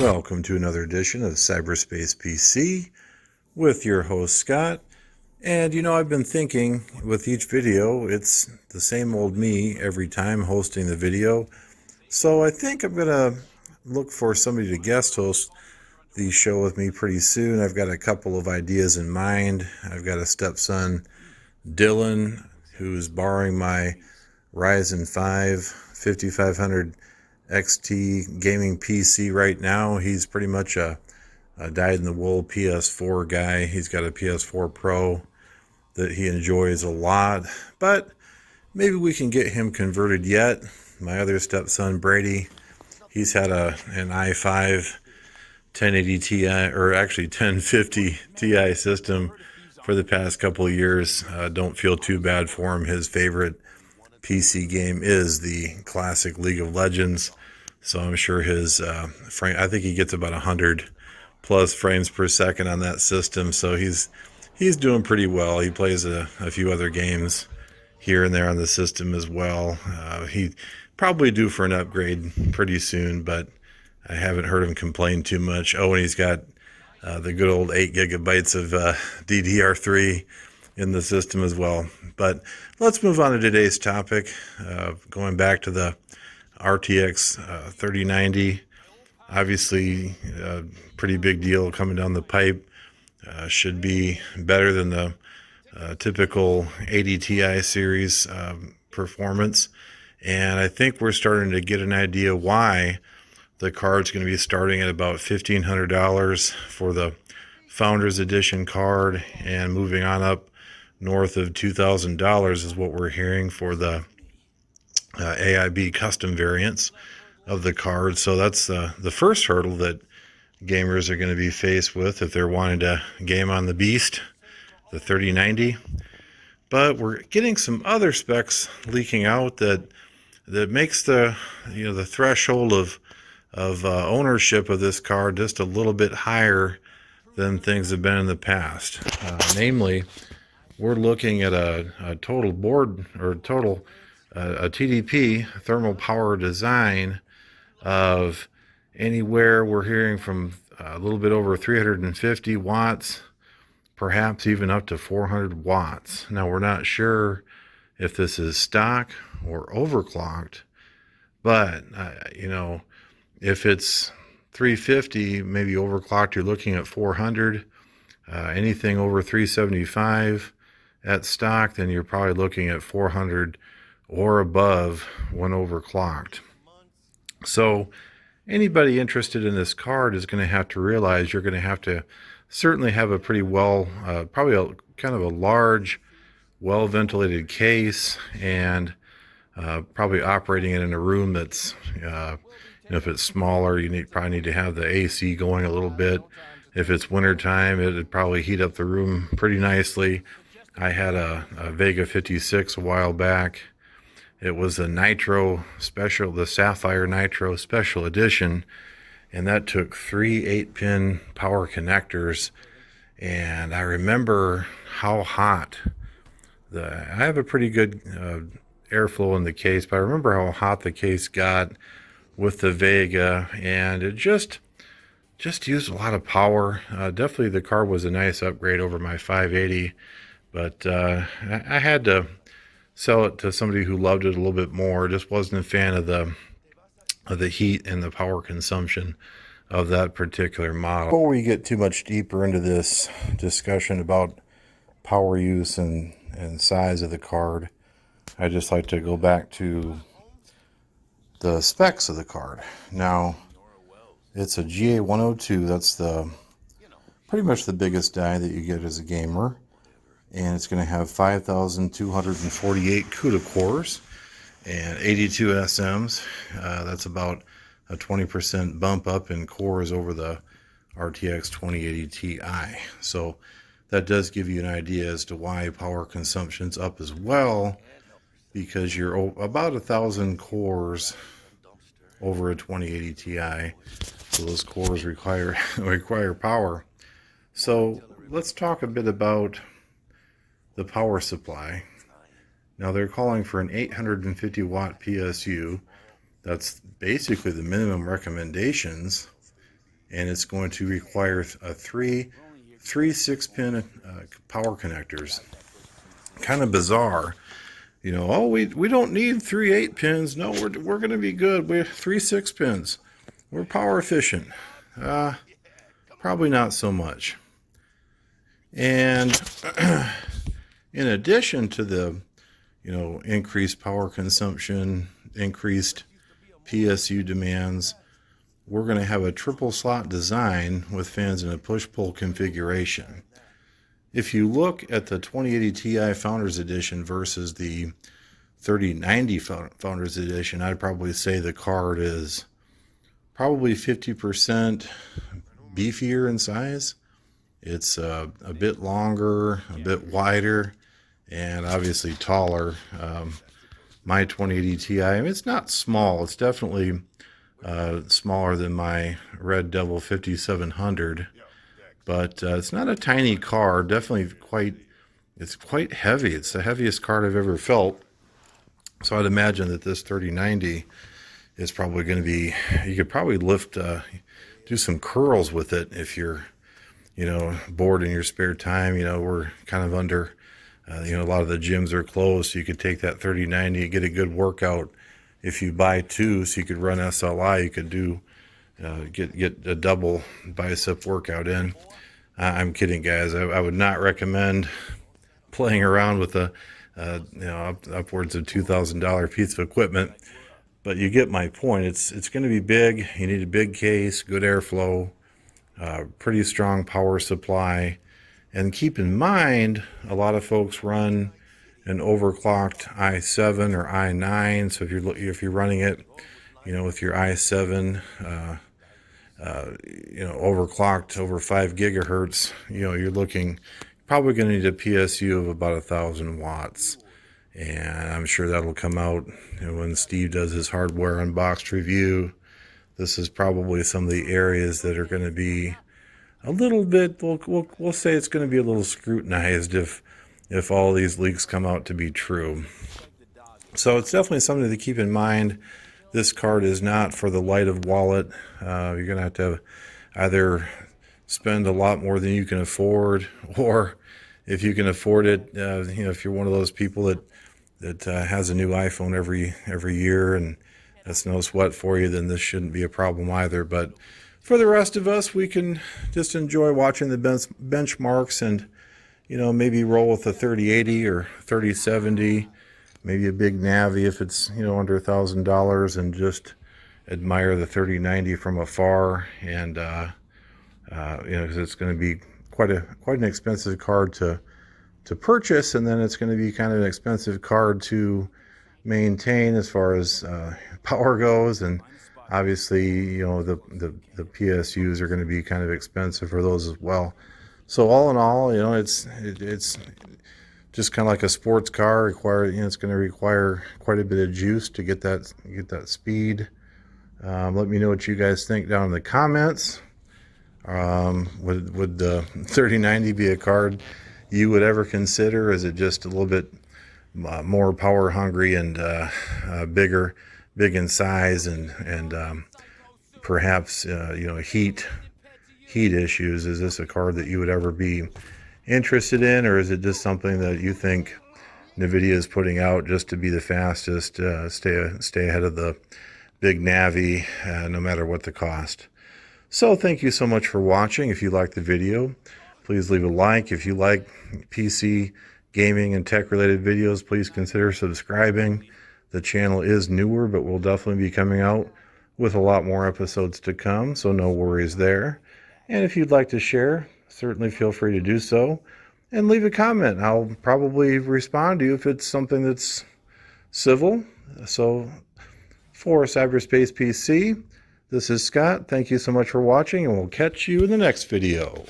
Welcome to another edition of Cyberspace PC with your host Scott. And I've been thinking with each video, it's the same old me every time hosting the video. So I think I'm going to look for somebody to guest host the show with me pretty soon. I've got a couple of ideas in mind. I've got a stepson, Dylan, who's borrowing my Ryzen 5 5500 XT gaming PC right now. He's pretty much a dyed-in-the-wool PS4 guy. He's got a PS4 Pro that he enjoys a lot, but maybe we can get him converted yet. My other stepson, Brady, he's had an i5 1080 Ti, or actually 1050 Ti system for the past couple of years. Don't feel too bad for him. His favorite PC game is the classic League of Legends, so I'm sure his frame, I think he gets about 100 plus frames per second on that system, so he's doing pretty well. He plays a few other games here and there on the system as well. He probably due for an upgrade pretty soon, but I haven't heard him complain too much. Oh, and he's got the good old 8 gigabytes of DDR3 in the system as well. But let's move on to today's topic. Going back to the RTX 3090, obviously a pretty big deal coming down the pipe. Should be better than the typical 80 Ti series performance. And I think we're starting to get an idea why the card's going to be starting at about $1,500 for the Founders Edition card, and moving on up north of $2,000 is what we're hearing for the AIB custom variants of the card. So that's the first hurdle that gamers are going to be faced with if they're wanting to game on the beast, the 3090. But we're getting some other specs leaking out that makes the the threshold of ownership of this card just a little bit higher than things have been in the past. Namely, we're looking at a total board, or total a TDP, thermal power design, of anywhere we're hearing from a little bit over 350 watts, perhaps even up to 400 watts. Now, we're not sure if this is stock or overclocked, but if it's 350, maybe overclocked, you're looking at 400. Anything over 375 at stock, then you're probably looking at 400 or above when overclocked. So anybody interested in this card is going to have to realize you're going to have to certainly have a pretty well, probably a kind of a large, well ventilated case, and probably operating it in a room that's if it's smaller, you probably need to have the AC going a little bit. If it's wintertime, it'd probably heat up the room pretty nicely. I had a Vega 56 a while back. It was a Nitro Special, the Sapphire Nitro Special Edition, and that took 3 8-pin power connectors. And I remember how hot I have a pretty good airflow in the case, but I remember how hot the case got with the Vega, and it just used a lot of power. Definitely the card was a nice upgrade over my 580, but I had to sell it to somebody who loved it a little bit more. Just wasn't a fan of the heat and the power consumption of that particular model. Before we get too much deeper into this discussion about power use and size of the card, I just like to go back to the specs of the card. Now, it's a GA102. That's pretty much the biggest die that you get as a gamer, and it's going to have 5,248 CUDA cores and 82 SMs. That's about a 20% bump up in cores over the RTX 2080 Ti. So that does give you an idea as to why power consumption's up as well, because you're about 1,000 cores over a 2080 Ti. So those cores require power. So let's talk a bit about the power supply. Now, they're calling for an 850 watt PSU. That's basically the minimum recommendations and it's going to require three 6-pin power connectors. Kind of bizarre. You know, oh, we don't need 3 8-pins. No, we're going to be good. We're 3 6-pins. We're power efficient. Probably not so much. And in addition to the, increased power consumption, increased PSU demands, we're going to have a triple slot design with fans in a push-pull configuration. If you look at the 2080 Ti Founders Edition versus the 3090 Founders Edition, I'd probably say the card is probably 50% beefier in size. It's a bit longer, a bit wider, and obviously taller. My 2080 Ti, I mean, it's not small. It's definitely smaller than my Red Devil 5700, but it's not a tiny card. Definitely it's quite heavy. It's the heaviest card I've ever felt. So I'd imagine that this 3090 is probably going to be, you could probably do some curls with it if you're, bored in your spare time. We're kind of under, a lot of the gyms are closed, so you could take that 3090 and get a good workout. If you buy two, so you could run SLI, you could do, get a double bicep workout in. I'm kidding, guys. I would not recommend playing around with upwards of $2,000 piece of equipment, but you get my point. It's going to be big. You need a big case, good airflow, pretty strong power supply, and keep in mind a lot of folks run an overclocked i7 or i9. So if you're running it, with your i7, overclocked over 5 gigahertz, you're probably going to need a PSU of about 1,000 watts. And I'm sure that'll come out when Steve does his hardware unboxed review. This is probably some of the areas that are going to be a little bit, we'll say it's going to be a little scrutinized if all these leaks come out to be true. So it's definitely something to keep in mind. This card is not for the light of wallet. You're going to have to either spend a lot more than you can afford, or if you can afford it, if you're one of those people that has a new iPhone every year and that's no sweat for you, then this shouldn't be a problem either. But for the rest of us, we can just enjoy watching the benchmarks and, maybe roll with a 3080 or 3070, maybe a big Navi if it's, under $1,000, and just admire the 3090 from afar. And, 'cause it's going to be quite an expensive card to purchase, and then it's going to be kind of an expensive card to maintain as far as power goes, and obviously the PSUs are going to be kind of expensive for those as well. So all in all, it's just kind of like a sports car. It's going to require quite a bit of juice to get that speed. Let me know what you guys think down in the comments. Would the 3090 be a card you would ever consider? Is it just a little bit more power hungry and big in size, and perhaps heat issues? Is this a card that you would ever be interested in, or is it just something that you think Nvidia is putting out just to be the fastest, stay ahead of the big Navi, no matter what the cost? So thank you so much for watching. If you liked the video, please leave a like. If you like PC gaming and tech related videos, please consider subscribing. The channel is newer, but we'll definitely be coming out with a lot more episodes to come, so no worries there. And if you'd like to share, certainly feel free to do so, and leave a comment. I'll probably respond to you if it's something that's civil. So for Cyberspace PC, this is Scott. Thank you so much for watching, and we'll catch you in the next video.